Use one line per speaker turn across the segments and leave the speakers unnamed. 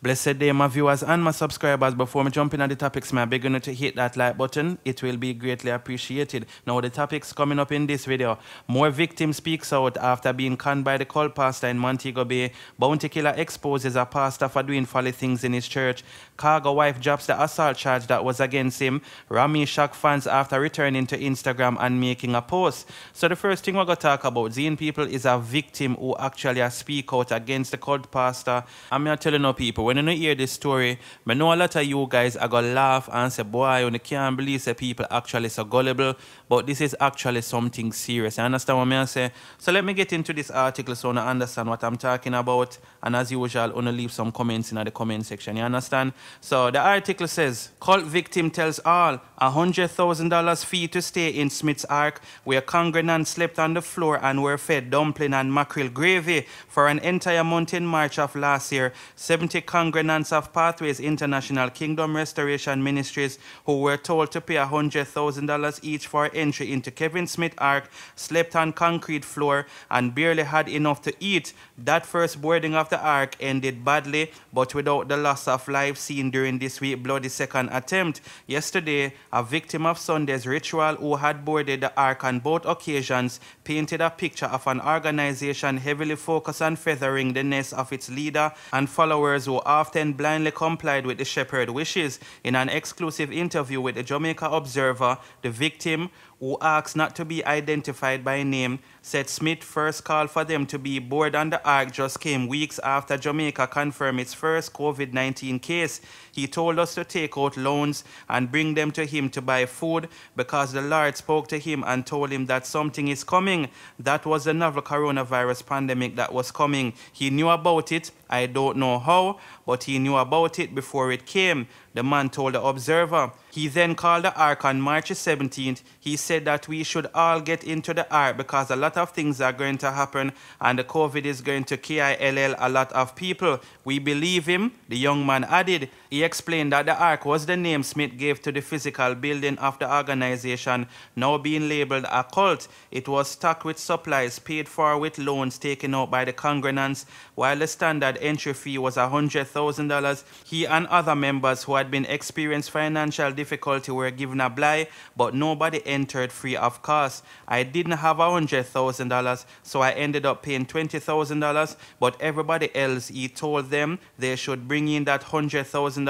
Blessed day, my viewers and my subscribers. Before me jump in at the topics, I beg you to hit that like button. It will be greatly appreciated. Now, the topics coming up in this video. More victim speaks out after being conned by the cult pastor in Montego Bay. Bounty killer exposes a pastor for doing folly things in his church. Khago wife drops the assault charge that was against him. Romeich shocked fans after returning to Instagram and making a post. So the first thing we're going to talk about, Zine people, is a victim who actually speak out against the cult pastor. I'm here telling you people, when you hear this story, I know a lot of you guys are going to laugh and say, boy, you can't believe that people actually so gullible, but this is actually something serious. You understand what I say? So let me get into this article so you understand what I'm talking about, and as usual, I'm going to leave some comments in the comment section. You understand? So the article says, cult victim tells all $100,000 fee to stay in Smith's Ark, where congregants slept on the floor and were fed dumpling and mackerel gravy for an entire mountain march of last year. 70 congregants of Pathways International Kingdom Restoration Ministries, who were told to pay $100,000 each for entry into Kevin Smith Ark, slept on concrete floor and barely had enough to eat. That first boarding of the Ark ended badly, but without the loss of life seen during this week's bloody second attempt. Yesterday, a victim of Sunday's ritual who had boarded the Ark on both occasions painted a picture of an organization heavily focused on feathering the nest of its leader and followers who often blindly complied with the shepherd's wishes. In an exclusive interview with the Jamaica Observer, the victim, who asked not to be identified by name, said Smith's first call for them to be board on the Ark just came weeks after Jamaica confirmed its first COVID-19 case. He told us to take out loans and bring them to him to buy food because the Lord spoke to him and told him that something is coming. That was the novel coronavirus pandemic that was coming. He knew about it. I don't know how, but he knew about it before it came, the man told the Observer. He then called the Ark on March 17th. He said that we should all get into the Ark because a lot of things are going to happen and the COVID is going to kill a lot of people. We believe him, the young man added. He explained that the Ark was the name Smith gave to the physical building of the organization, now being labeled a cult. It was stocked with supplies paid for with loans taken out by the congregants, while the standard entry fee was $100,000. He and other members who had been experienced financial difficulty were given a blight, but nobody entered free of cost. I didn't have $100,000, so I ended up paying $20,000, but everybody else, he told them they should bring in that $100,000.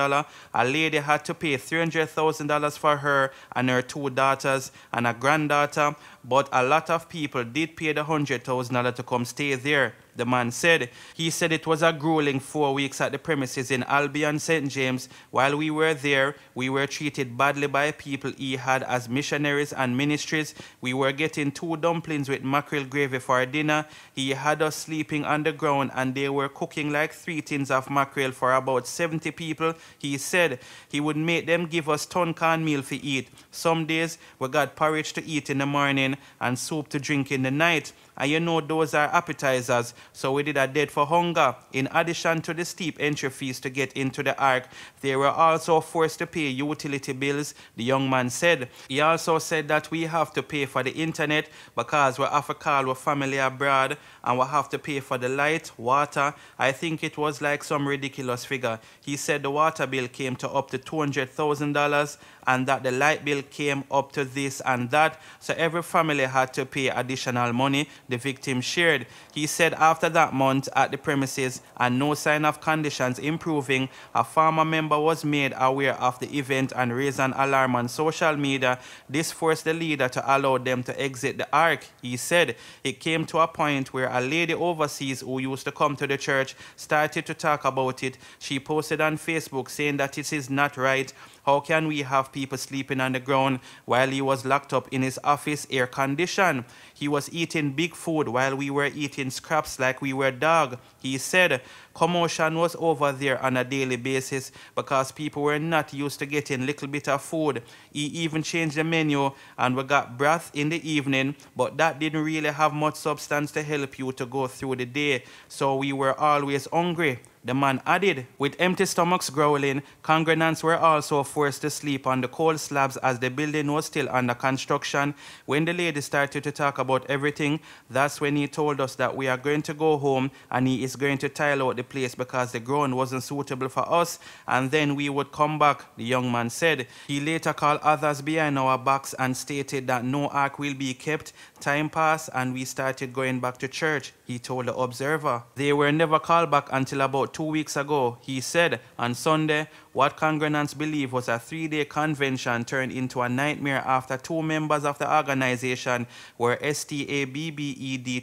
A lady had to pay $300,000 for her and her two daughters and a granddaughter, but a lot of people did pay the $100,000 to come stay there, the man said. He said it was a grueling 4 weeks at the premises in Albion, St. James. While we were there, we were treated badly by people he had as missionaries and ministries. We were getting 2 dumplings with mackerel gravy for dinner. He had us sleeping on the ground and they were cooking like 3 tins of mackerel for about 70 people. He said he would make them give us ton corn meal to eat. Some days we got porridge to eat in the morning and soup to drink in the night. And you know those are appetizers, so we did a dead for hunger. In addition to the steep entry fees to get into the Ark, they were also forced to pay utility bills, the young man said. He also said that we have to pay for the internet because we have to call our family abroad and we have to pay for the light, water. I think it was like some ridiculous figure. He said the water bill came to up to $200,000 and that the light bill came up to this and that, so every family had to pay additional money, the victim shared. He said after that month at the premises and no sign of conditions improving, a former member was made aware of the event and raised an alarm on social media. This forced the leader to allow them to exit the Ark. He said it came to a point where a lady overseas who used to come to the church started to talk about it. She posted on Facebook saying that it is not right. How can we have people sleeping on the ground while he was locked up in his office, air conditioned? He was eating big food while we were eating scraps like we were dog. He said commotion was over there on a daily basis because people were not used to getting little bit of food. He even changed the menu and we got broth in the evening, but that didn't really have much substance to help you to go through the day. So we were always hungry. The man added, with empty stomachs growling, congregants were also forced to sleep on the cold slabs as the building was still under construction. When the lady started to talk about everything, that's when he told us that we are going to go home and he is going to tile out the place because the ground wasn't suitable for us, and then we would come back, the young man said. He later called others behind our backs and stated that no ark will be kept. Time passed and we started going back to church, he told the Observer. They were never called back until about 2 weeks ago, he said. On Sunday, what congregants believe was a 3-day convention turned into a nightmare after 2 members of the organization were stabbed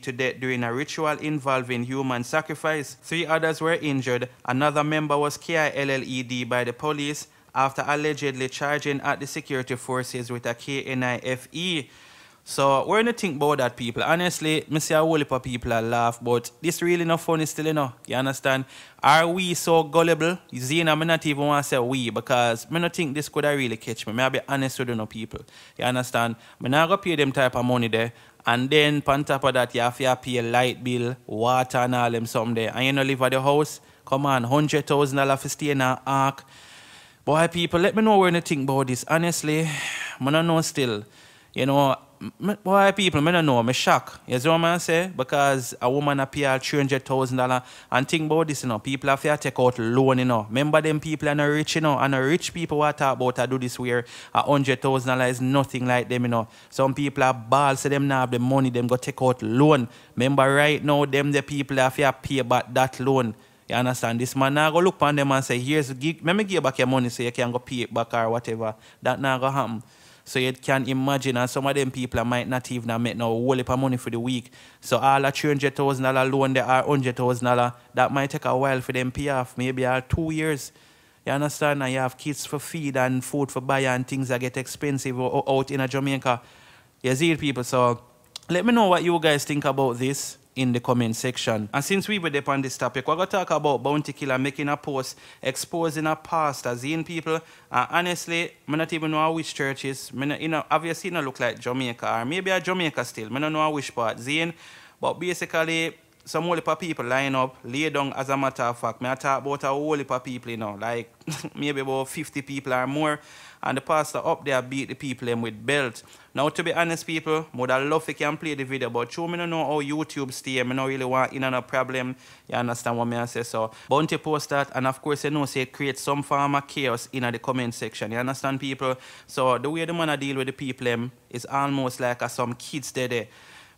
to death during a ritual involving human sacrifice. 3 others were injured. Another member was killed by the police after allegedly charging at the security forces with a KNIFE. So, we're not think about that, people. Honestly, I see a whole heap of people laugh, but this really not funny still, you know. You understand? Are we so gullible? Zina, I not even want to say we, because I don't think this could have really catch me. I'll be honest with you, know, people. You understand? I'm not going to pay them type of money there. And then, on top of that, you have to pay a light bill, water, and all them something there. And you don't live at the house? Come on, $100,000 for stay in an ark. Boy, people, let me know what you think about this. Honestly, I don't know still. You know, boy, people, I don't know, I'm shocked. You see what I say? Because a woman appear $300,000 and think about this, you know, people have to take out loan, you know. Remember them people are not rich, you know, and the rich people what talk about to do this where $100,000 is nothing like them, you know. Some people are balls, so them now have the money, them go take out loan. Remember right now, them the people have to pay back that loan. You understand? This man now go look on them and say, here's a gig, let me give you back your money so you can go pay it back or whatever. That now go happen. So you can imagine, and some of them people might not even make no whole heap of money for the week. So all a $300,000 loan there are $100,000. That might take a while for them pay off, maybe 2 years. You understand? And you have kids for feed and food for buy and things that get expensive out in Jamaica. You see it, people. So let me know what you guys think about this in the comment section. And since we were there on this topic, we're going to talk about Bounty Killer making a post exposing a pastor. Seeing people, honestly, I don't even know which church is. You know, obviously it don't look like Jamaica, or maybe a Jamaica still. I don't know which part. Seeing, but basically, some whole heap of people line up, lay down as a matter of fact. I talk about a whole heap of people, you know, like maybe about 50 people or more. And the pastor up there beat the people with belt. Now, to be honest, people, I would love if you can play the video, but true, I don't know how YouTube stay. I don't really want in on a problem. You understand what I say? So, Bounty post that, and of course, you know, say it creates some form of chaos in the comment section. You understand, people? So, the way the man deal with the people is almost like some kids there.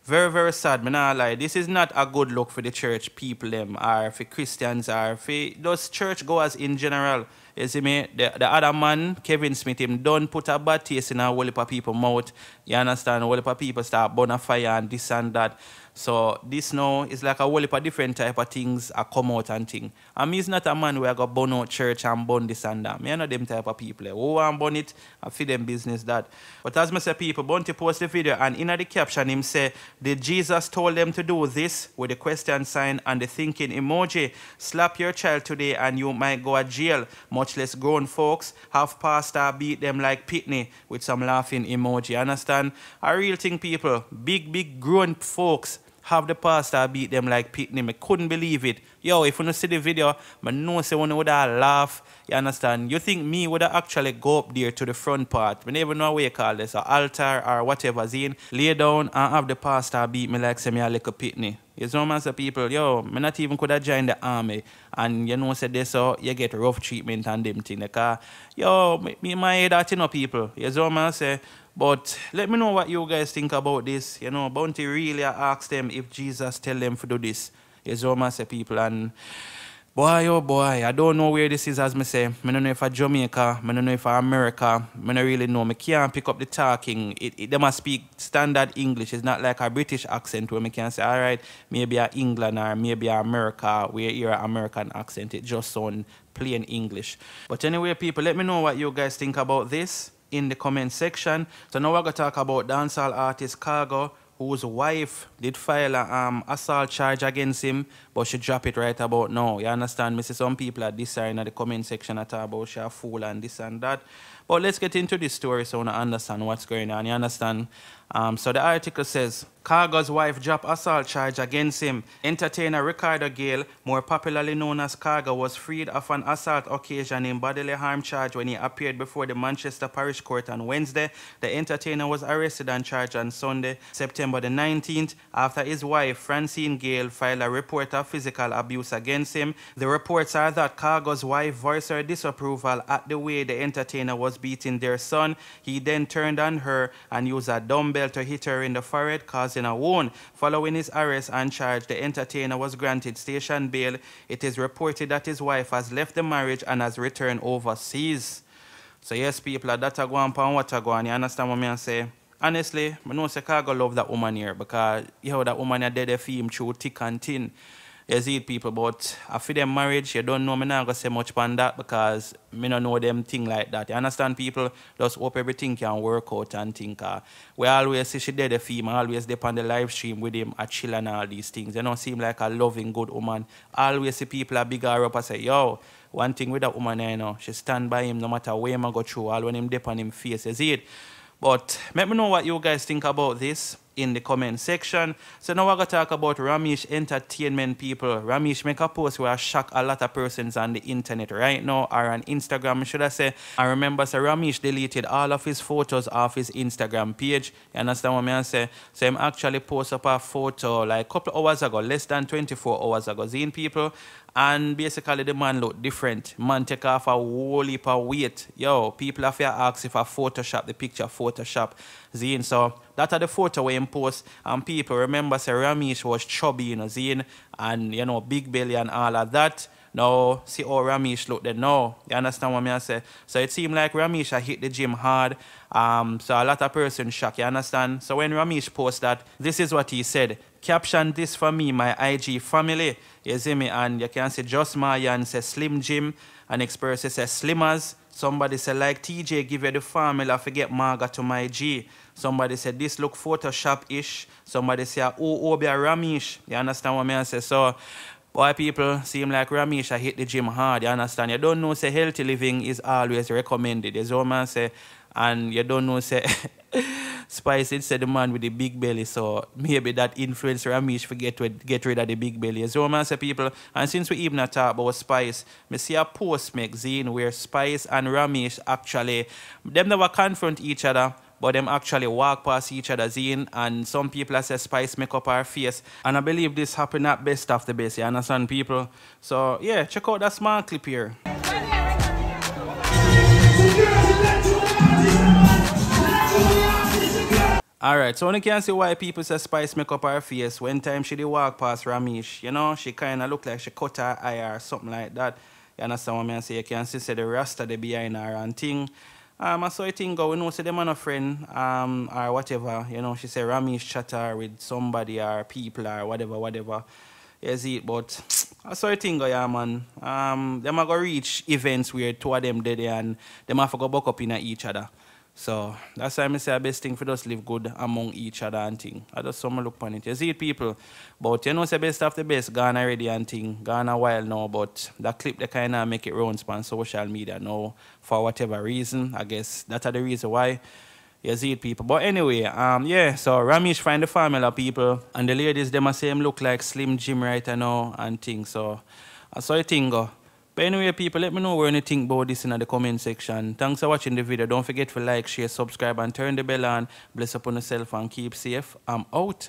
Very, very sad, I not lie. This is not a good look for the church people, or for Christians, or for those churchgoers in general. You see me? The other man, Kevin Smith, him don't put a bad taste in a whole heap of people's mouth. You understand? A whole heap of people start burn a fire and this and that. So this now is like a whole heap of different type of things that come out and thing. And me is not a man where I go burn out church and burn this and that. Me are not them type of people. Who want burn it, I feed them business that. But as I say, people, Bounty post the video and in the caption him say, did Jesus told them to do this? With the question sign and the thinking emoji. Slap your child today and you might go to jail. Much less grown folks have pastor beat them like pitney with some laughing emoji. Understand? A real thing, people. Big grown folks have the pastor beat them like pitney. I couldn't believe it. Yo, if you don't see the video, I know someone would have laugh. You understand? You think me would have actually go up there to the front part? I never know what you call this, an altar or whatever, zine. Lay down and have the pastor beat me like some like a pitney. You know what I'm people? Yo, I not even could have joined the army. And you know, said this, so you get rough treatment and them thing. Like, yo, me my head that, you know, people. You know what I'm saying? But let me know what you guys think about this. You know, Bounty really asked them if Jesus tell them to do this. You know what I'm saying, people? And boy, oh boy, I don't know where this is, as me say. I don't know if I'm Jamaica, I don't know if I'm America. I don't really know. I can't pick up the talking. They must speak standard English. It's not like a British accent where I can say, all right, maybe I'm England or maybe I'm America, where you're an American accent. It just sounds plain English. But anyway, people, let me know what you guys think about this in the comment section. So now we're going to talk about dancehall artist Khago, whose wife did file an assault charge against him, but she dropped it right about now. You understand? Me see some people are deciding in the comment section at about she a fool and this and that. But let's get into this story so I understand what's going on. You understand? So the article says, Khago's wife dropped assault charge against him. Entertainer Ricardo Gale, more popularly known as Khago, was freed of an assault occasion in bodily harm charge when he appeared before the Manchester Parish Court on Wednesday. The entertainer was arrested and charged on Sunday, September the 19th, after his wife, Francine Gale, filed a report of physical abuse against him. The reports are that Khago's wife voiced her disapproval at the way the entertainer was beating their son. He then turned on her and used a dumbbell to hit her in the forehead, causing a wound. Following his arrest and charge, the entertainer was granted station bail. It is reported that his wife has left the marriage and has returned overseas. So yes, people, that are going on what are going. You understand what I say? Honestly, I know Khago love that woman here because you know that woman did a film through thick and thin. You see it, people, but after them marriage, you don't know, I'm not going to say much on that because I don't know them thing like that. You understand, people? Just hope everything can work out and think. We always see she did a film, always dip on the live stream with him, a chill and all these things. You don't seem like a loving, good woman. Always see people big her up and say, yo, one thing with that woman, you know, she stand by him no matter where I go through, all when him dip on him face. You see it? But let me know what you guys think about this in the comment section. So now we're going to talk about Romeich entertainment, people. Romeich make a post where I shock a lot of persons on the internet right now, or on Instagram, should I say. I remember so Romeich deleted all of his photos off his Instagram page. You understand what I say? So him actually post up a photo like a couple of hours ago, less than 24 hours ago. Seeing people, and basically the man look different. Man take off a whole heap of weight. Yo, people have to ask if I Photoshop the picture, Photoshop. Zine, so that are the photo we post, and people remember say Romeich was chubby, you know, Zine, and you know, big belly and all of that. Now, see how Romeich look there now. You understand what I say? So it seemed like Romeich hit the gym hard. So a lot of persons shocked, you understand? So when Romeich post that, this is what he said. Caption this for me, my IG family. You see me? And you can see Just Mayan say Slim Jim, and Express say Slimmers. Somebody say like TJ give you the formula forget Marga to my G. Somebody said this look Photoshop-ish. Somebody say oh be a Romeich. You understand what I say? So boy, people seem like Romeich hit the gym hard. You understand? You don't know say healthy living is always recommended. Is what I say. And you don't know say Spice it said the man with the big belly, so maybe that influenced Romeich for get rid of the big belly. So man say, people, and since we even talk about Spice, me see a post magazine where Spice and Romeich actually, them never confront each other, but them actually walk past each other, zine, and some people say Spice make up her face, and I believe this happened at best of the best, you understand, people? So yeah, check out that small clip here. Alright, so you can see why people say Spice make up her face when time she did walk past Romeich. You know, she kind of look like she cut her eye or something like that. You understand what I say? You can see the rasta they behind her and thing. I saw a thing go, we know say them and a friend, or whatever. You know, she say Romeich chatter with somebody or people or whatever. You see it, but I saw a thing go, yeah, man. Them are go reach events where two of them did and them have to go buck up in each other. So that's why I say the best thing for us live good among each other and thing. I just some look on it. You see it, people. But you know the best of the best gone already and thing. Gone a while now, but that clip they kinda make it round on social media now for whatever reason. I guess that's the reason why. You see it, people. But anyway, yeah, so Romeich find the formula, people, and the ladies them are same look like Slim Jim right now and thing. So I saw a thing go. But anyway, people, let me know what you think about this in the comment section. Thanks for watching the video. Don't forget to like, share, subscribe, and turn the bell on. Bless upon yourself and keep safe. I'm out.